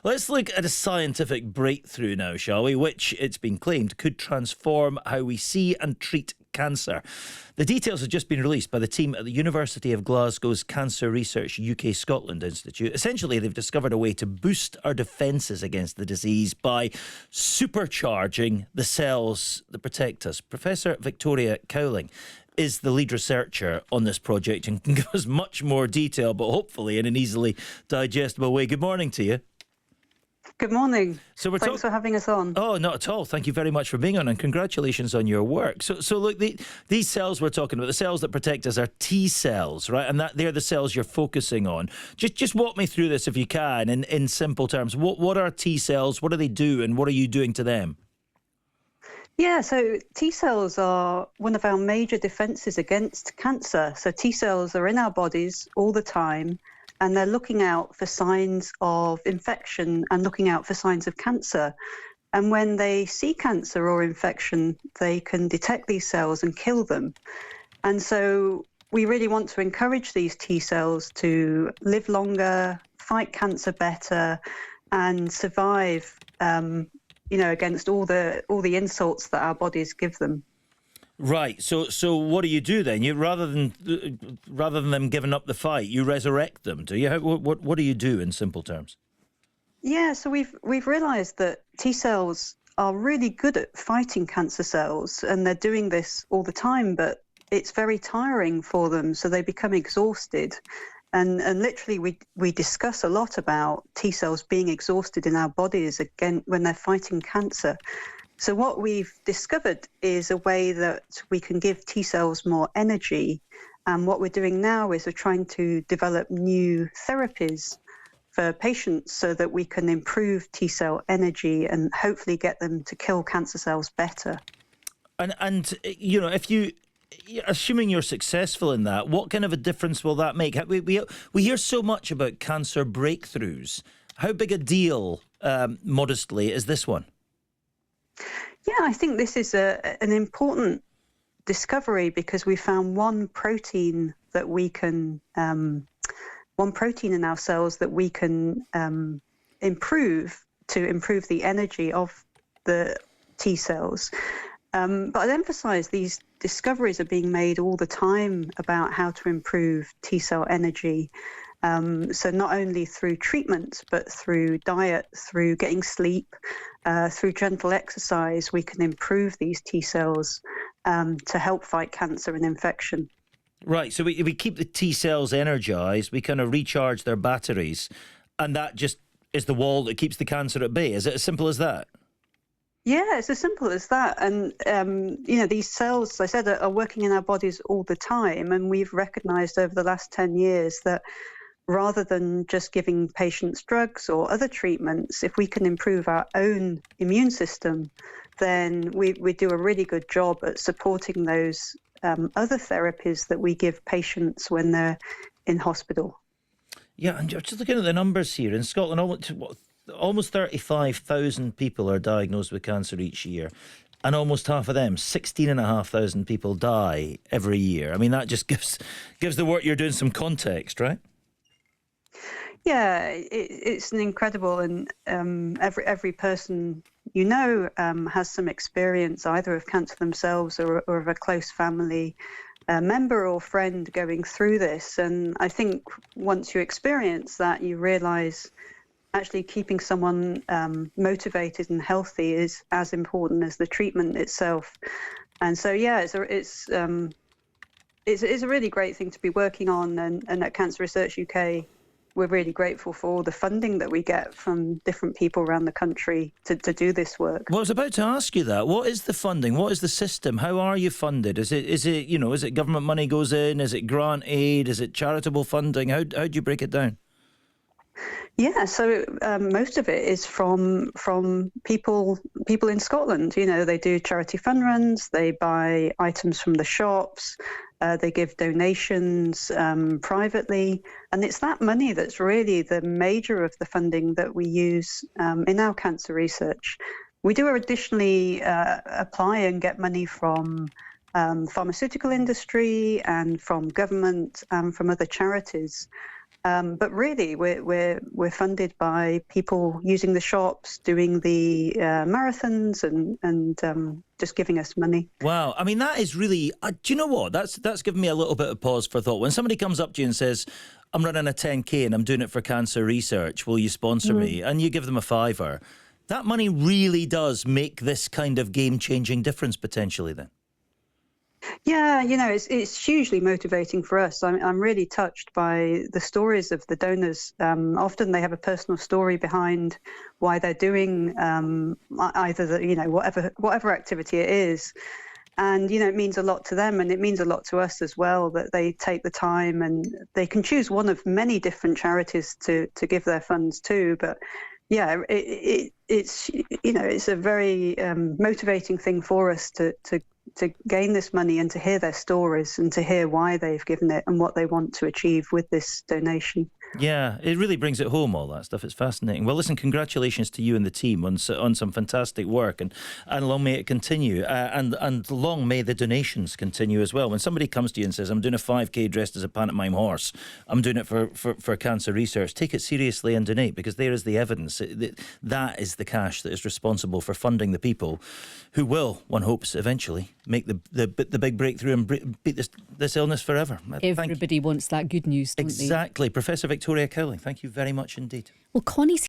Let's look at a scientific breakthrough now, shall we? Which, it's been claimed, could transform how we see and treat cancer. The details have just been released by the team at the University of Glasgow's Cancer Research UK Scotland Institute. Essentially, they've discovered a way to boost our defences against the disease by supercharging the cells that protect us. Professor Victoria Cowling is the lead researcher on this project and can give us much more detail, but hopefully in an easily digestible way. Good morning to you. Good morning. Thanks for having us on. Oh, not at all. Thank you very much for being on, and congratulations on your work. So look, these cells we're talking about, the cells that protect us, are T cells, right? And they're the cells you're focusing on. Just walk me through this if you can, in simple terms. What are T cells? What do they do, and what are you doing to them? Yeah, so T cells are one of our major defences against cancer. So T cells are in our bodies all the time, and they're looking out for signs of infection and looking out for signs of cancer. And when they see cancer or infection, they can detect these cells and kill them. And so we really want to encourage these T cells to live longer, fight cancer better, and survive, against all the insults that our bodies give them. Right. So what do you do then? You rather than them giving up the fight, you resurrect them, do you? What do you do in simple terms? Yeah. So we've realised that T cells are really good at fighting cancer cells, and they're doing this all the time. But it's very tiring for them, so they become exhausted. And literally, we discuss a lot about T cells being exhausted in our bodies again when they're fighting cancer. So what we've discovered is a way that we can give T cells more energy. And what we're doing now is we're trying to develop new therapies for patients so that we can improve T cell energy and hopefully get them to kill cancer cells better. And if you, assuming you're successful in that, what kind of a difference will that make? We hear so much about cancer breakthroughs. How big a deal, modestly, is this one? Yeah, I think this is an important discovery because we found one protein in our cells that we can improve the energy of the T cells. But I'd emphasize these discoveries are being made all the time about how to improve T cell energy. So not only through treatment, but through diet, through getting sleep, through gentle exercise, we can improve these T cells to help fight cancer and infection. Right, so we keep the T cells energized, we kind of recharge their batteries, and that just is the wall that keeps the cancer at bay. Is it as simple as that? Yeah, it's as simple as that. And, these cells, as I said, are working in our bodies all the time. And we've recognized over the last 10 years that rather than just giving patients drugs or other treatments, if we can improve our own immune system, then we do a really good job at supporting those other therapies that we give patients when they're in hospital. Yeah, and just looking at the numbers here, in Scotland, almost 35,000 people are diagnosed with cancer each year, and almost half of them, 16,500 people, die every year. I mean, that just gives the work you're doing some context, right? Yeah, it's an incredible, and every person has some experience either of cancer themselves or of a close family member or friend going through this. And I think once you experience that, you realise actually keeping someone motivated and healthy is as important as the treatment itself. And so, yeah, it's a really great thing to be working on. And at Cancer Research UK, we're really grateful for all the funding that we get from different people around the country to do this work. Well, I was about to ask you that. What is the funding? What is the system? How are you funded? Is it government money goes in? Is it grant aid? Is it charitable funding? How do you break it down? Yeah, so most of it is from people in Scotland. They do charity fund runs, they buy items from the shops, they give donations privately, and it's that money that's really the major of the funding that we use in our cancer research. We do additionally apply and get money from pharmaceutical industry and from government and from other charities. But really, we're funded by people using the shops, doing the marathons, and just giving us money. Wow, I mean that is really. Do you know what? That's given me a little bit of pause for thought. When somebody comes up to you and says, "I'm running a 10K and I'm doing it for cancer research. Will you sponsor me?" and you give them a fiver, that money really does make this kind of game-changing difference potentially. Then. Yeah, it's hugely motivating for us. I'm really touched by the stories of the donors. Often they have a personal story behind why they're doing either whatever activity it is, and it means a lot to them, and it means a lot to us as well that they take the time, and they can choose one of many different charities to give their funds to. But yeah, it's a very motivating thing for us to gain this money and to hear their stories and to hear why they've given it and what they want to achieve with this donation. Yeah, it really brings it home, all that stuff. It's fascinating. Well, listen, congratulations to you and the team on some fantastic work, and long may it continue, and long may the donations continue as well. When somebody comes to you and says, "I'm doing a 5K dressed as a pantomime horse, I'm doing it for cancer research," take it seriously and donate, because there is the evidence. That is the cash that is responsible for funding the people who will, one hopes, eventually make the big breakthrough and beat this illness forever. Everybody wants that good news, don't they? Exactly. Professor Victoria Cowling, thank you very much indeed. Well, Connie's